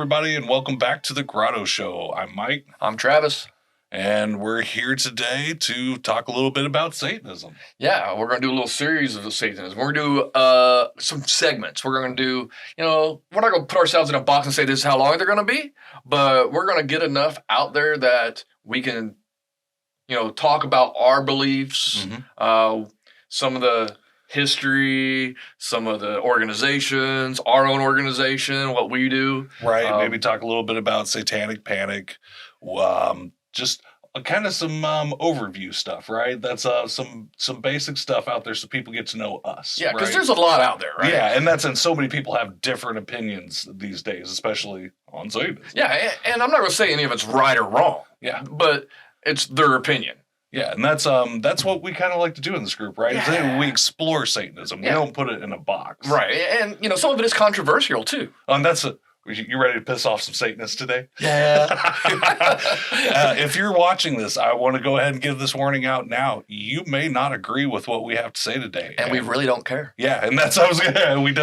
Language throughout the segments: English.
everybody, and welcome back to the Grotto Show. I'm Mike. I'm Travis. And we're here today to talk a little bit about Satanism. Yeah, we're going to do a little series of Satanism. We're going to do some segments. We're going to do, we're not going to put ourselves in a box and say this is how long they're going to be, but we're going to get enough out there that we can, talk about our beliefs, some of the history, some of the organizations, our own organization, what we do. Right, maybe talk a little bit about Satanic Panic, just kind of some overview stuff, right? That's some basic stuff out there so people get to know us. Yeah, because right? there's a lot out there, right? Yeah, and so many people have different opinions these days, especially on Satanism. Yeah, and I'm not going to say any of it's right or wrong. Yeah. But it's their opinion. Yeah, and that's what we kind of like to do in this group, right? Yeah. We explore Satanism. We don't put it in a box. Right, and some of it is controversial too. And you ready to piss off some Satanists today? Yeah. If you're watching this, I want to go ahead and give this warning out now. You may not agree with what we have to say today. And we really don't care. Yeah, and that's we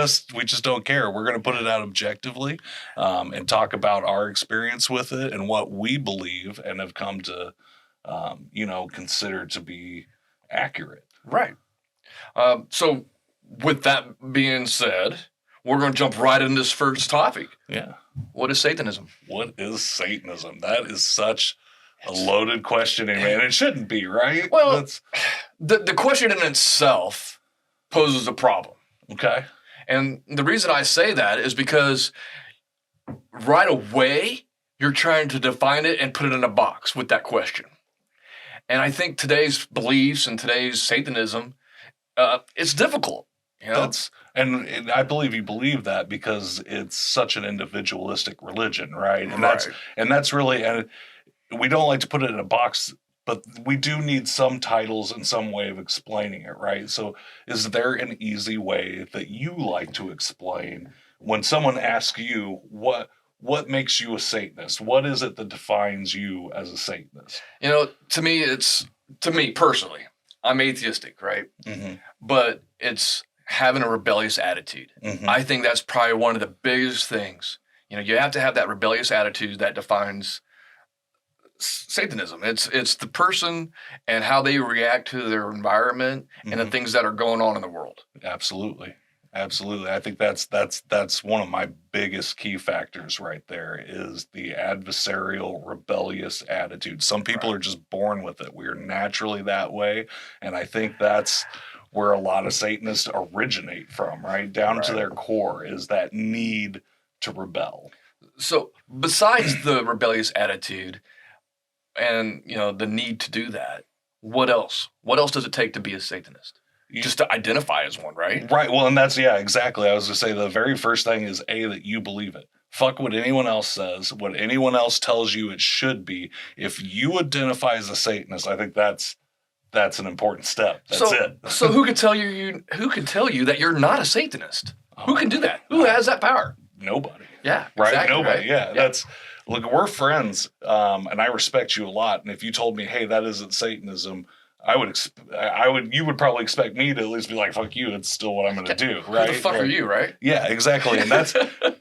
just don't care. We're going to put it out objectively and talk about our experience with it and what we believe and have come to consider to be accurate. Right. So with that being said, we're going to jump right into this first topic. Yeah. What is Satanism? What is Satanism? That is such a loaded question, and man, it shouldn't be, right? Well, the question in itself poses a problem. Okay. And the reason I say that is because right away, you're trying to define it and put it in a box with that question. And I think today's beliefs and today's Satanism, it's difficult. And I believe you believe that because it's such an individualistic religion, right? And that's really, and we don't like to put it in a box, but we do need some titles and some way of explaining it, right? So is there an easy way that you like to explain when someone asks you what makes you a Satanist? What is it that defines you as a Satanist? To me personally, I'm atheistic, right? Mm-hmm. But it's having a rebellious attitude. Mm-hmm. I think that's probably one of the biggest things. You have to have that rebellious attitude that defines Satanism. It's the person and how they react to their environment and the things that are going on in the world. Absolutely. I think that's one of my biggest key factors right there is the adversarial, rebellious attitude. Some people are just born with it. We're naturally that way, and I think that's where a lot of Satanists originate from, right? Down to their core is that need to rebel. So besides the rebellious attitude and, the need to do that, what else? What else does it take to be a Satanist? Just to identify as one, right? Right. Well, and exactly. I was going to say the very first thing is that you believe it. Fuck what anyone else says, what anyone else tells you it should be. If you identify as a Satanist, I think that's an important step. That's it. So who can tell you that you're not a Satanist? Who can do that? Who has that power? Nobody. Yeah. Right. Exactly, Nobody. Right? Yeah. Look, we're friends, and I respect you a lot. And if you told me, hey, that isn't Satanism, you would probably expect me to at least be like, fuck you, it's still what I'm going to do, right? Who the fuck are you, right? Yeah, exactly. And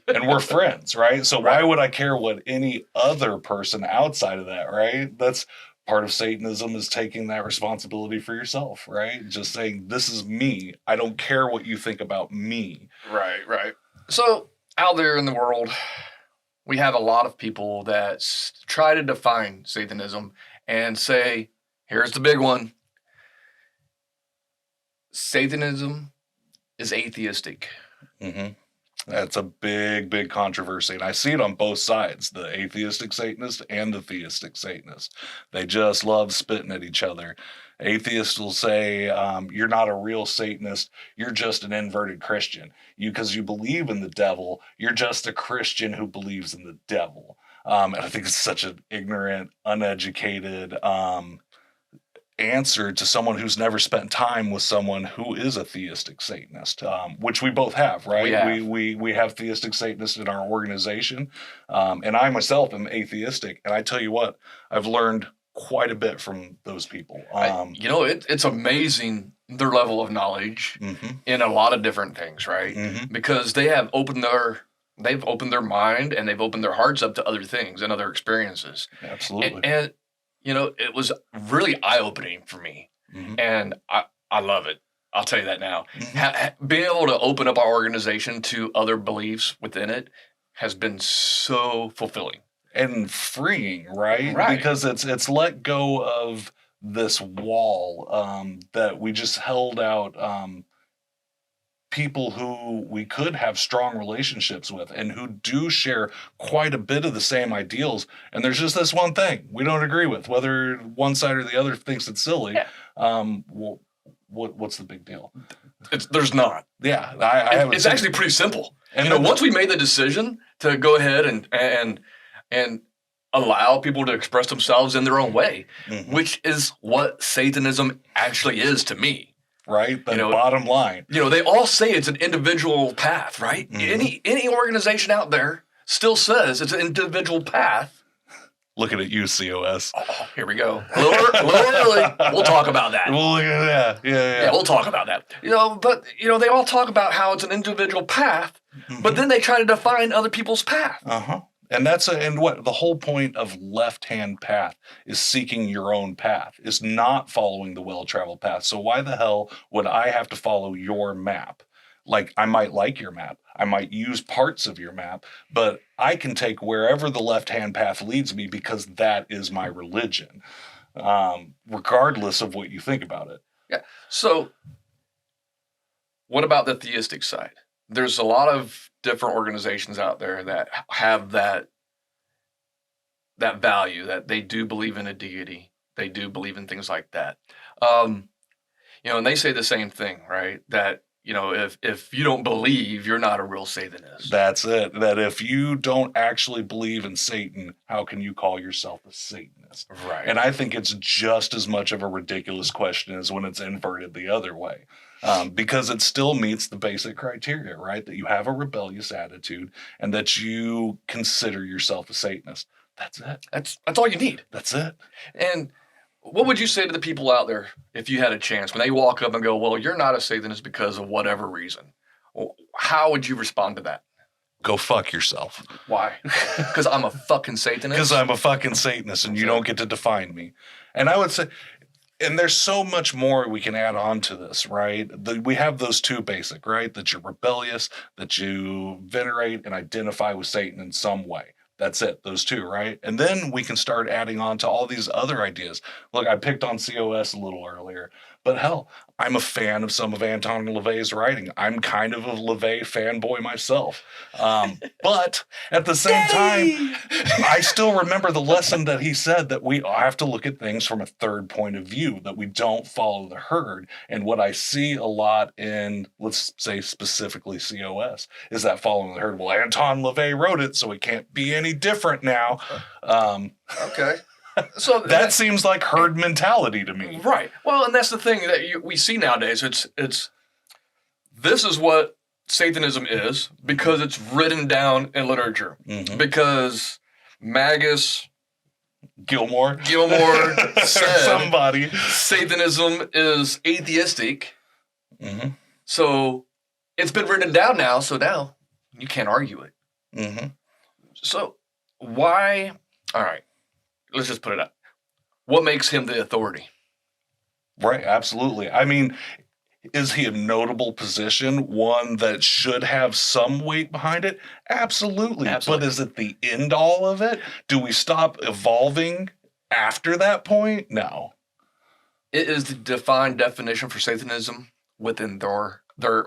and we're friends, right? So why would I care what any other person outside of that, right? That's part of Satanism is taking that responsibility for yourself, right? Just saying, this is me. I don't care what you think about me. Right. So out there in the world, we have a lot of people that try to define Satanism and say, here's the big one. Satanism is atheistic. Mm-hmm. That's a big, big controversy. And I see it on both sides, the atheistic Satanist and the theistic Satanist. They just love spitting at each other. Atheists will say, you're not a real Satanist. You're just an inverted Christian. Because you believe in the devil, you're just a Christian who believes in the devil. And I think it's such an ignorant, uneducated answer to someone who's never spent time with someone who is a theistic Satanist, which we both have, right? We have theistic Satanists in our organization, and I myself am atheistic, and I tell you what, I've learned quite a bit from those people. It's amazing their level of knowledge in a lot of different things, right? Mm-hmm. Because they have opened their they've opened their mind and they've opened their hearts up to other things and other experiences. Absolutely. And it was really eye-opening for me. Mm-hmm. And I love it. I'll tell you that now. Being able to open up our organization to other beliefs within it has been so fulfilling. And freeing, right? Because it's let go of this wall that we just held out people who we could have strong relationships with and who do share quite a bit of the same ideals. And there's just this one thing we don't agree with, whether one side or the other thinks it's silly. Yeah. What's the big deal? There's not. Yeah. It's actually pretty simple. And once we made the decision to go ahead and allow people to express themselves in their own way, which is what Satanism actually is to me. Right? The bottom line. They all say it's an individual path, right? Any organization out there still says it's an individual path. Looking at you, COS. Oh, here we go. A little early. We'll talk about that. Yeah, we'll talk about that. But they all talk about how it's an individual path, but then they try to define other people's path. And what the whole point of left-hand path is seeking your own path, is not following the well-traveled path. So why the hell would I have to follow your map? Like, I might like your map. I might use parts of your map, but I can take wherever the left-hand path leads me because that is my religion, regardless of what you think about it. Yeah. So what about the theistic side? There's a lot of different organizations out there that have that value, that they do believe in a deity. They do believe in things like that. And they say the same thing, right? That, if you don't believe, you're not a real Satanist. That's it. That if you don't actually believe in Satan, how can you call yourself a Satanist? Right. And I think it's just as much of a ridiculous question as when it's inverted the other way. Because it still meets the basic criteria, right? That you have a rebellious attitude and that you consider yourself a Satanist. That's it. That's all you need. That's it. And what would you say to the people out there if you had a chance when they walk up and go, well, you're not a Satanist because of whatever reason? Well, how would you respond to that? Go fuck yourself. Why? Because I'm a fucking Satanist? Because I'm a fucking Satanist and you don't get to define me. And I would say... And there's so much more we can add on to this, right? We have those two basic, right? That you're rebellious, that you venerate and identify with Satan in some way. That's it, those two, right? And then we can start adding on to all these other ideas. Look, I picked on COS a little earlier, but hell, I'm a fan of some of Anton LaVey's writing. I'm kind of a LaVey fanboy myself. But at the same time, I still remember the lesson that he said that we have to look at things from a third point of view, that we don't follow the herd. And what I see a lot in, let's say specifically COS, is that following the herd. Well, Anton LaVey wrote it, so it can't be any different now. Okay. So that seems like herd mentality to me. Right. Well, and that's the thing that we see nowadays. It's this is what Satanism is because it's written down in literature. Because Magus Gilmore said somebody Satanism is atheistic. So it's been written down now. So now you can't argue it. So why? All right. Let's just put it up. What makes him the authority? Right, absolutely. I mean, is he a notable position, one that should have some weight behind it? Absolutely. But is it the end all of it? Do we stop evolving after that point? No. It is the defined definition for Satanism within their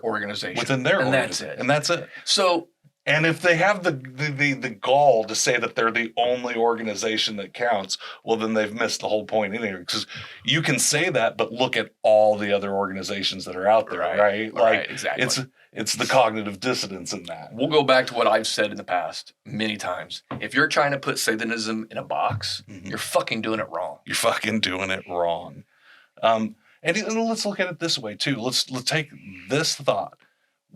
organization. Within their organization. And that's it. So... And if they have the gall to say that they're the only organization that counts, well, then they've missed the whole point anyway. Because you can say that, but look at all the other organizations that are out there, right? Right, exactly. It's the cognitive dissonance in that. We'll go back to what I've said in the past many times. If you're trying to put Satanism in a box, you're fucking doing it wrong. You're fucking doing it wrong. And let's look at it this way, too. Let's take this thought.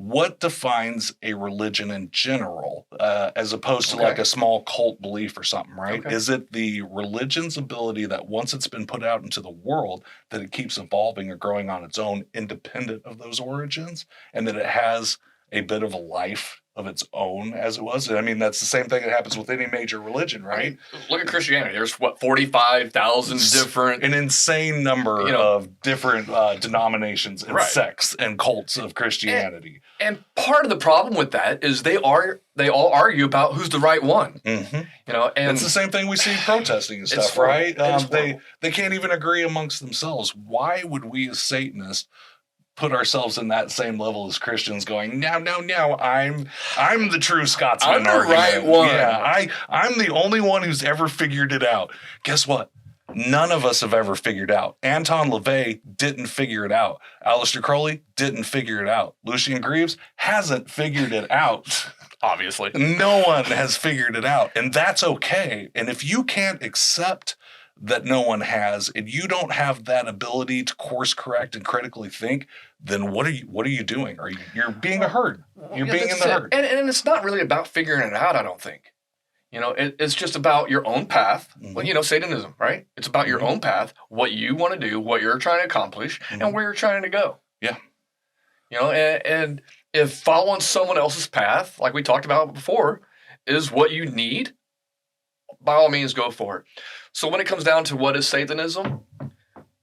What defines a religion in general, as opposed to like a small cult belief or something, right? Okay. Is it the religion's ability that once it's been put out into the world, that it keeps evolving or growing on its own independent of those origins, and that it has a bit of a life of its own as it was. I mean, that's the same thing that happens with any major religion, right? Look at Christianity. There's 45,000 different, an insane number of different denominations and sects and cults of Christianity. And part of the problem with that is they all argue about who's the right one. Mm-hmm. And it's the same thing we see protesting and stuff, right? They can't even agree amongst themselves. Why would we as Satanists put ourselves in that same level as Christians going, no, I'm the true Scotsman. I'm the right one. Yeah, I'm the only one who's ever figured it out. Guess what? None of us have ever figured out. Anton LaVey didn't figure it out. Aleister Crowley didn't figure it out. Lucien Greaves hasn't figured it out. Obviously. No one has figured it out. And that's okay. And if you can't accept that no one has, and you don't have that ability to course correct and critically think, then what are you doing? You're being a herd. You're being in the herd. And it's not really about figuring it out, I don't think. It's just about your own path. Mm-hmm. Well, Satanism, right? It's about your own path, what you want to do, what you're trying to accomplish, and where you're trying to go. Yeah. And if following someone else's path, like we talked about before, is what you need, by all means, go for it. So when it comes down to what is Satanism,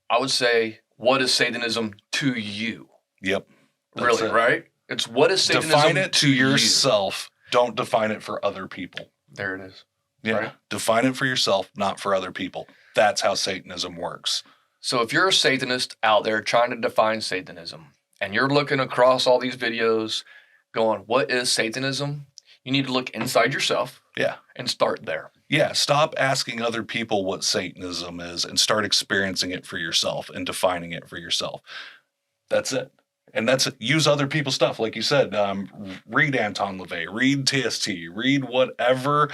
I would say, what is Satanism to you? Yep. Really, right? It's what is Satanism define it to you? yourself. Don't define it for other people. There it is. Yeah. Right? Define it for yourself, not for other people. That's how Satanism works. So if you're a Satanist out there trying to define Satanism, and you're looking across all these videos going, what is Satanism? You need to look inside yourself. Yeah. And start there. Yeah. Stop asking other people what Satanism is and start experiencing it for yourself and defining it for yourself. That's it. And that's it. Use other people's stuff. Like you said, read Anton LaVey, read TST, read whatever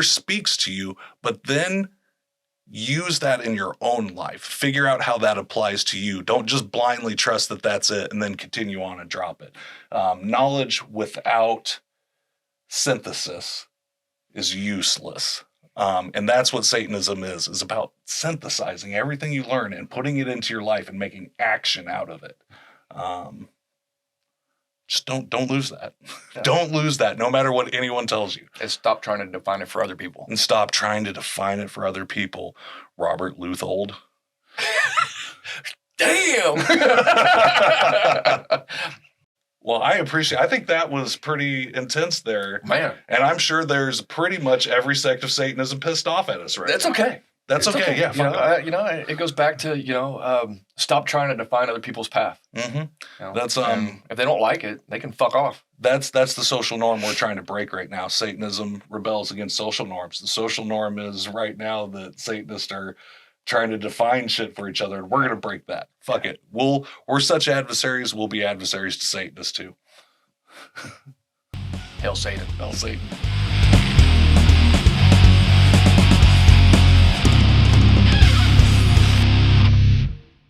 speaks to you, but then use that in your own life. Figure out how that applies to you. Don't just blindly trust that that's it and then continue on and drop it. Knowledge without synthesis is useless. And that's what Satanism is about synthesizing everything you learn and putting it into your life and making action out of it. Just don't lose that. Yeah. Don't lose that, no matter what anyone tells you. And stop trying to define it for other people. And stop trying to define it for other people. Robert Luthold. Damn! Well, I think that was pretty intense there. Man. And I'm sure there's pretty much every sect of Satanism pissed off at us right That's now. Okay. That's okay. Yeah. It goes back to, stop trying to define other people's path. Mm-hmm. That's if they don't like it, they can fuck off. That's the social norm we're trying to break right now. Satanism rebels against social norms. The social norm is right now that Satanists are trying to define shit for each other, and we're going to break that. Fuck it. We're such adversaries, we'll be adversaries to Satanists too. Hail Satan. Hail Satan.